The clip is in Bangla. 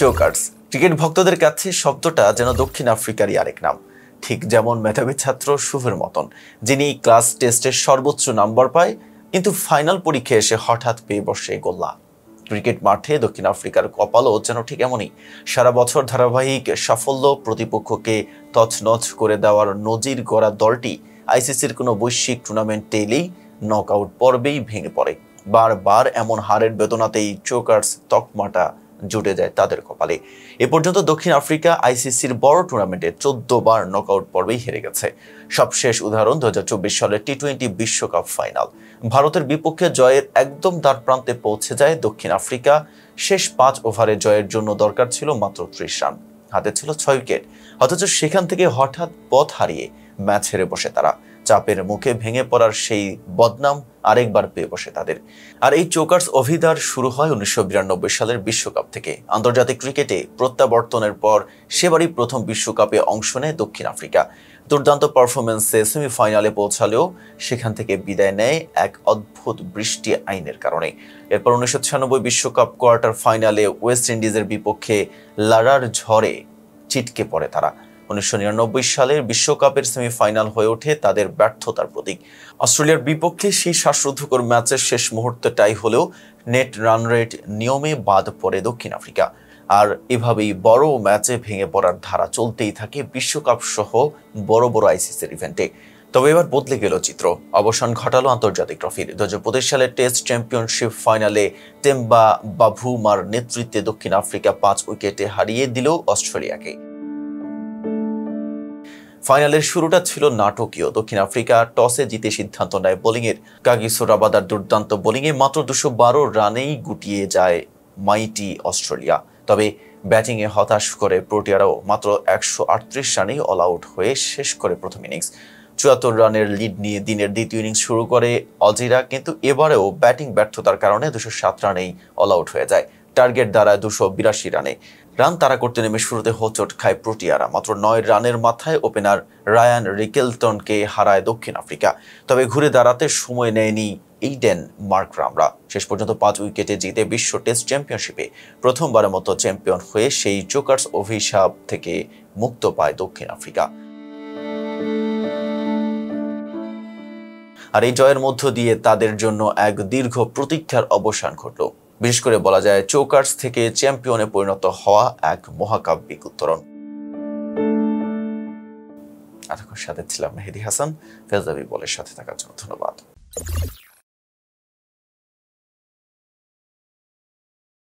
চোকার্স ক্রিকেট ভক্তদের কাছে শব্দটা যেন দক্ষিণ আফ্রিকারই আরেক নাম। ঠিক যেমন মেধাবী ছাত্র শুভের মতন, যিনি ক্লাস টেস্টের সর্বোচ্চ নাম্বার পায় কিন্তু ফাইনাল পরীক্ষায় এসে হঠাৎ পেয়ে বসে গোল্লা। ক্রিকেট মাঠে দক্ষিণ আফ্রিকার কপালও যেন ঠিক এমনই। সারা বছর ধারাবাহিক সাফল্য প্রতিপক্ষকে তছনছ করে দেওয়ার নজির গড়া দলটি আইসিসির কোনো বৈশ্বিক টুর্নামেন্টে এলেই নকআউট পর্বেই ভেঙে পড়ে। বারবার এমন হারের বেদনাতেই চোকার্স তকমাটা জুটে যায় তাদের কপালে। এ পর্যন্ত দক্ষিণ আফ্রিকা আইসিসির বড় টুর্নামেন্টে 14 বার নকআউট পর্বেই হেরে গেছে। সবশেষ উদাহরণ 2024 সালের টি-20 বিশ্বকাপ ফাইনাল। ভারতের বিপক্ষে জয়ের একদম দ্বার প্রান্তে পৌঁছে যায় দক্ষিণ আফ্রিকা। শেষ 5 ওভারে জয়ের জন্য দরকার ছিল মাত্র 30 রান, হাতে ছিল 6 উইকেট। অথচ সেখান থেকে হঠাৎ পথ হারিয়ে ম্যাচ হেরে বসে তারা। চাপের মুখে ভেঙে পড়ার সেই বদনাম আরেকবার পেয়ে বসে তাদের। আর এই চোকার্স অভিধার শুরু হয় 1992 সালের বিশ্বকাপ থেকে। আন্তর্জাতিক ক্রিকেটে প্রত্যাবর্তনের পর সেবারই প্রথম বিশ্বকাপে অংশ নেয় দক্ষিণ আফ্রিকা। দুর্দান্ত পারফরমেন্সে সেমিফাইনালে পৌঁছালেও সেখান থেকে বিদায় নেয় এক অদ্ভুত বৃষ্টি আইনের কারণে। এরপর 1996 বিশ্বকাপ কোয়ার্টার ফাইনালে ওয়েস্ট ইন্ডিজের বিপক্ষে লারার ঝড়ে ছিটকে পড়ে তারা। 1999 সালের বিশ্বকাপের সেমিফাইনাল হয়ে ওঠে তাদের ব্যর্থতার প্রতীক। অস্ট্রেলিয়ার বিপক্ষে সেই শ্বাসরুদ্ধকর ম্যাচের শেষ মুহূর্তে টাই হলেও নেট রান রেট নিয়মে বাদ পড়ে দক্ষিণ আফ্রিকা। আর এভাবেই বড় ম্যাচে ভেঙে পড়ার ধারা চলতেই থাকে বিশ্বকাপ সহ বড় বড় আইসিসির ইভেন্টে। তবে এবার বদলে গেল চিত্র। অবসান ঘটালো আন্তর্জাতিক ট্রফির। 2025 সালের টেস্ট চ্যাম্পিয়নশিপ ফাইনালে টেম্বা বাভুমার নেতৃত্বে দক্ষিণ আফ্রিকা 5 উইকেটে হারিয়ে দিল অস্ট্রেলিয়াকে। ফাইনালের শুরুটা ছিল নাটকীয়। দক্ষিণ আফ্রিকা টসে জিতে সিদ্ধান্ত নেয় বোলিংয়ের। কাগিসো রাবাদার দুর্দান্ত বোলিংয়ে মাত্র 212 রানেই গুটিয়ে যায় মাইটি অস্ট্রেলিয়া। তবে ব্যাটিংয়ে হতাশ করে প্রোটিয়ারাও মাত্র 138 রানেই অল আউট হয়ে শেষ করে প্রথম ইনিংস। 74 রানের লিড নিয়ে দিনের দ্বিতীয় ইনিংস শুরু করে অজিরা, কিন্তু এবারেও ব্যাটিং ব্যর্থতার কারণে 207 রানেই অল আউট হয়ে যায়। টার্গেট দাঁড়ায় 282 রানে। রান তাড়া করতে নেমে শুরুতে হোঁচট খায় প্রোটিয়ারা। মাত্র 9 রানের মাথায় ওপেনার রায়ান রিকেলটনকে হারায় দক্ষিণ আফ্রিকা। তবে ঘুরে দাঁড়াতে সময় নেয়নি এইডেন মার্করামরা। শেষ পর্যন্ত 5 উইকেটে জিতে বিশ্ব টেস্ট চ্যাম্পিয়নশিপে প্রথমবারের মতো চ্যাম্পিয়ন হয়ে সেই চোকার্স অভিশাপ থেকে মুক্ত পায় দক্ষিণ আফ্রিকা। আর এই জয়ের মধ্য দিয়ে তাদের জন্য এক দীর্ঘ প্রতীক্ষার অবসান ঘটল। বিশেষ করে বলা যায় চোকার্স থেকে চ্যাম্পিয়নে পরিণত হওয়া এক মহাকাব্যিক উত্তরণ। এতক্ষণ সাথে ছিলাম মেহেদী হাসান। ফেজলাভি বলের সাথে থাকার জন্য ধন্যবাদ।